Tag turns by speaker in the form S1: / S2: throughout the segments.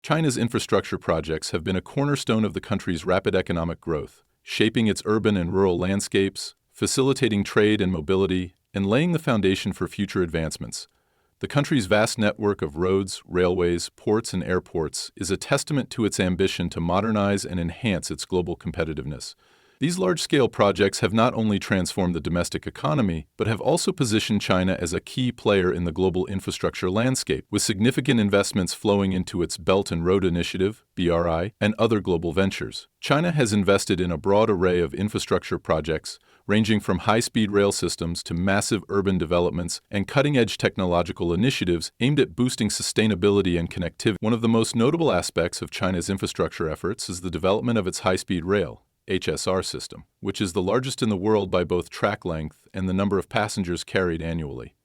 S1: China's infrastructure projects have been a cornerstone of the country's rapid economic growth, shaping its urban and rural landscapes, facilitating trade and mobility, and laying the foundation for future advancements. The country's vast network of roads, railways, ports, and airports is a testament to its ambition to modernize and enhance its global competitiveness. These large-scale projects have not only transformed the domestic economy, but have also positioned China as a key player in the global infrastructure landscape, with significant investments flowing into its Belt and Road Initiative, BRI, and other global ventures. China has invested in a broad array of infrastructure projects, ranging from high-speed rail systems to massive urban developments and cutting-edge technological initiatives aimed at boosting sustainability and connectivity. One of the most notable aspects of China's infrastructure efforts is the development of its high-speed rail, HSR system, which is the largest in the world by both track length and the number of passengers carried annually.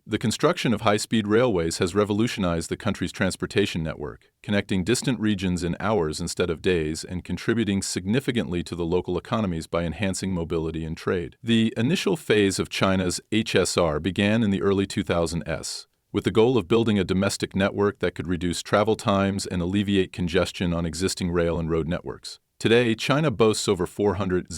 S1: The construction of high-speed railways has revolutionized the country's transportation network, connecting distant regions in hours instead of days and contributing significantly to the local economies by enhancing mobility and trade. The initial phase of China's HSR began in the early 2000s, with the goal of building a domestic network that could reduce travel times and alleviate congestion on existing rail and road networks. Today, China boasts over 400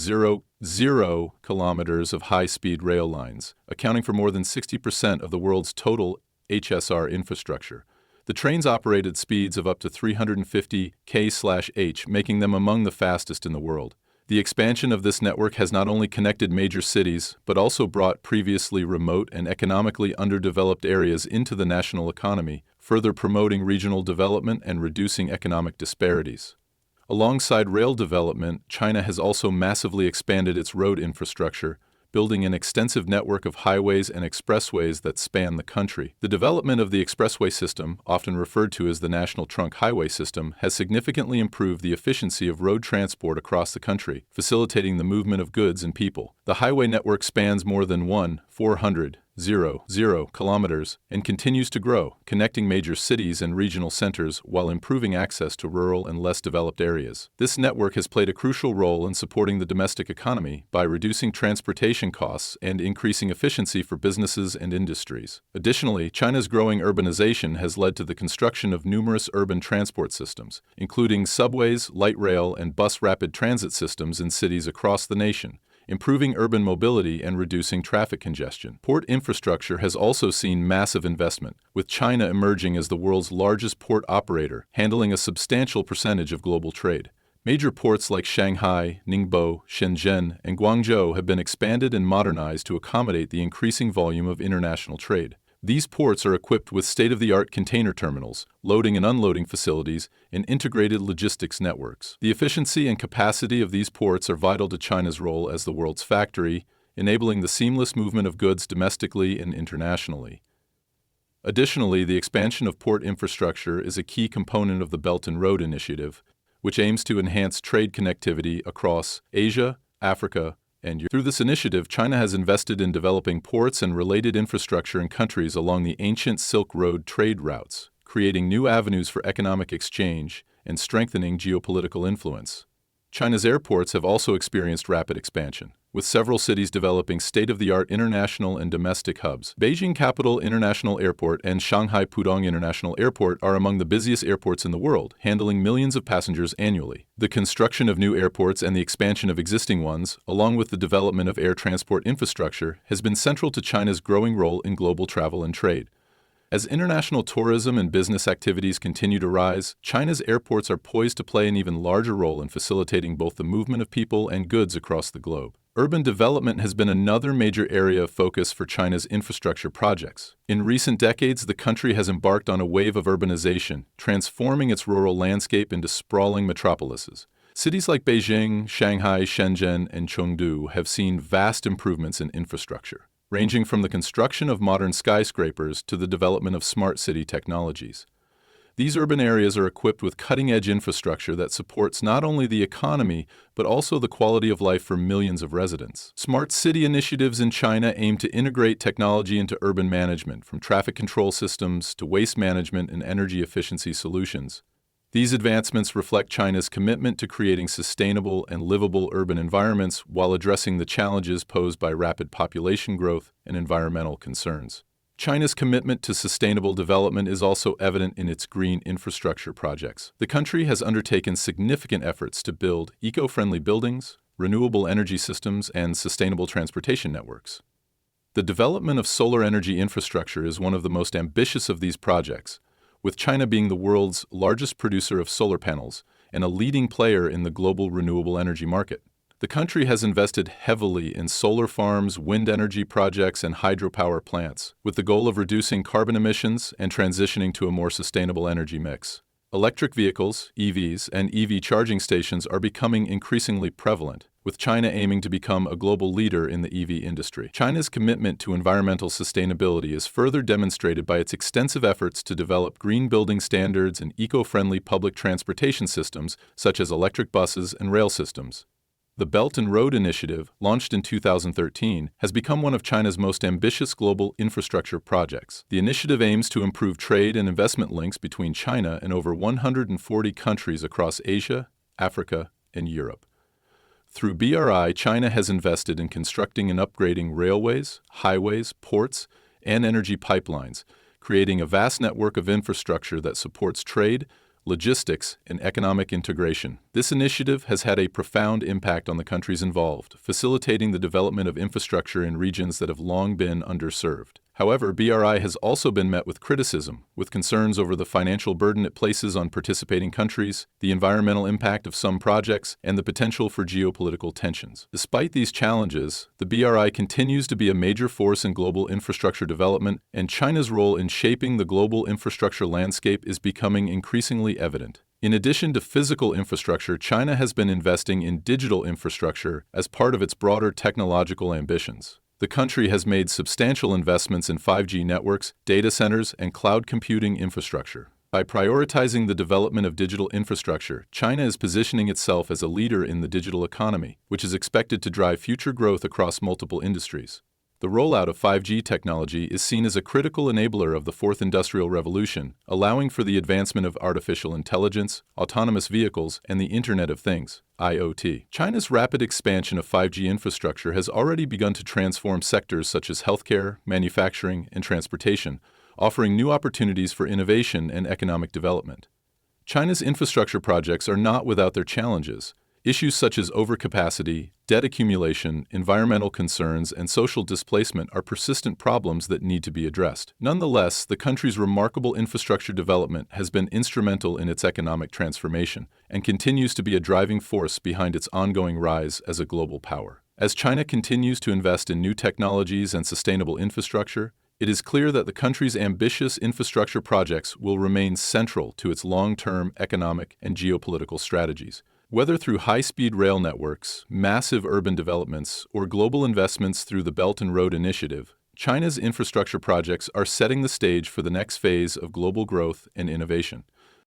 S1: kilometers of high-speed rail lines, accounting for more than 60% of the world's total HSR infrastructure. The trains operate at speeds of up to 350 km/h, making them among the fastest in the world. The expansion of this network has not only connected major cities, but also brought previously remote and economically underdeveloped areas into the national economy, further promoting regional development and reducing economic disparities. Alongside rail development, China has also massively expanded its road infrastructure, building an extensive network of highways and expressways that span the country. The development of the expressway system, often referred to as the National Trunk Highway System, has significantly improved the efficiency of road transport across the country, facilitating the movement of goods and people. The highway network spans more than 400 kilometers and continues to grow, connecting major cities and regional centers while improving access to rural and less developed areas. This network has played a crucial role in supporting the domestic economy by reducing transportation costs and increasing efficiency for businesses and industries. Additionally, China's growing urbanization has led to the construction of numerous urban transport systems, including subways, light rail, and bus rapid transit systems in cities across the nation, improving urban mobility and reducing traffic congestion. Port infrastructure has also seen massive investment, with China emerging as the world's largest port operator, handling a substantial percentage of global trade. Major ports like Shanghai, Ningbo, Shenzhen, and Guangzhou have been expanded and modernized to accommodate the increasing volume of international trade. These ports are equipped with state-of-the-art container terminals, loading and unloading facilities, and integrated logistics networks. The efficiency and capacity of these ports are vital to China's role as the world's factory, enabling the seamless movement of goods domestically and internationally. Additionally, the expansion of port infrastructure is a key component of the Belt and Road Initiative, which aims to enhance trade connectivity across Asia, Africa, and Europe. Through this initiative, China has invested in developing ports and related infrastructure in countries along the ancient Silk Road trade routes, creating new avenues for economic exchange and strengthening geopolitical influence. China's airports have also experienced rapid expansion, with several cities developing state-of-the-art international and domestic hubs. Beijing Capital International Airport and Shanghai Pudong International Airport are among the busiest airports in the world, handling millions of passengers annually. The construction of new airports and the expansion of existing ones, along with the development of air transport infrastructure, has been central to China's growing role in global travel and trade. As international tourism and business activities continue to rise, China's airports are poised to play an even larger role in facilitating both the movement of people and goods across the globe. Urban development has been another major area of focus for China's infrastructure projects. In recent decades, the country has embarked on a wave of urbanization, transforming its rural landscape into sprawling metropolises. Cities like Beijing, Shanghai, Shenzhen, and Chengdu have seen vast improvements in infrastructure, ranging from the construction of modern skyscrapers to the development of smart city technologies. These urban areas are equipped with cutting-edge infrastructure that supports not only the economy, but also the quality of life for millions of residents. Smart city initiatives in China aim to integrate technology into urban management, from traffic control systems to waste management and energy efficiency solutions. These advancements reflect China's commitment to creating sustainable and livable urban environments while addressing the challenges posed by rapid population growth and environmental concerns. China's commitment to sustainable development is also evident in its green infrastructure projects. The country has undertaken significant efforts to build eco-friendly buildings, renewable energy systems, and sustainable transportation networks. The development of solar energy infrastructure is one of the most ambitious of these projects, with China being the world's largest producer of solar panels and a leading player in the global renewable energy market. The country has invested heavily in solar farms, wind energy projects, and hydropower plants, with the goal of reducing carbon emissions and transitioning to a more sustainable energy mix. Electric vehicles, EVs, and EV charging stations are becoming increasingly prevalent, with China aiming to become a global leader in the EV industry. China's commitment to environmental sustainability is further demonstrated by its extensive efforts to develop green building standards and eco-friendly public transportation systems, such as electric buses and rail systems. The Belt and Road Initiative, launched in 2013, has become one of China's most ambitious global infrastructure projects. The initiative aims to improve trade and investment links between China and over 140 countries across Asia, Africa, and Europe. Through BRI, China has invested in constructing and upgrading railways, highways, ports, and energy pipelines, creating a vast network of infrastructure that supports trade, logistics, and economic integration. This initiative has had a profound impact on the countries involved, facilitating the development of infrastructure in regions that have long been underserved. However, BRI has also been met with criticism, with concerns over the financial burden it places on participating countries, the environmental impact of some projects, and the potential for geopolitical tensions. Despite these challenges, the BRI continues to be a major force in global infrastructure development, and China's role in shaping the global infrastructure landscape is becoming increasingly evident. In addition to physical infrastructure, China has been investing in digital infrastructure as part of its broader technological ambitions. The country has made substantial investments in 5G networks, data centers, and cloud computing infrastructure. By prioritizing the development of digital infrastructure, China is positioning itself as a leader in the digital economy, which is expected to drive future growth across multiple industries. The rollout of 5G technology is seen as a critical enabler of the Fourth Industrial Revolution, allowing for the advancement of artificial intelligence, autonomous vehicles, and the Internet of Things, IoT. China's rapid expansion of 5G infrastructure has already begun to transform sectors such as healthcare, manufacturing, and transportation, offering new opportunities for innovation and economic development. China's infrastructure projects are not without their challenges. Issues such as overcapacity, debt accumulation, environmental concerns, and social displacement are persistent problems that need to be addressed. Nonetheless, the country's remarkable infrastructure development has been instrumental in its economic transformation and continues to be a driving force behind its ongoing rise as a global power. As China continues to invest in new technologies and sustainable infrastructure, it is clear that the country's ambitious infrastructure projects will remain central to its long-term economic and geopolitical strategies. Whether through high-speed rail networks, massive urban developments, or global investments through the Belt and Road Initiative, China's infrastructure projects are setting the stage for the next phase of global growth and innovation.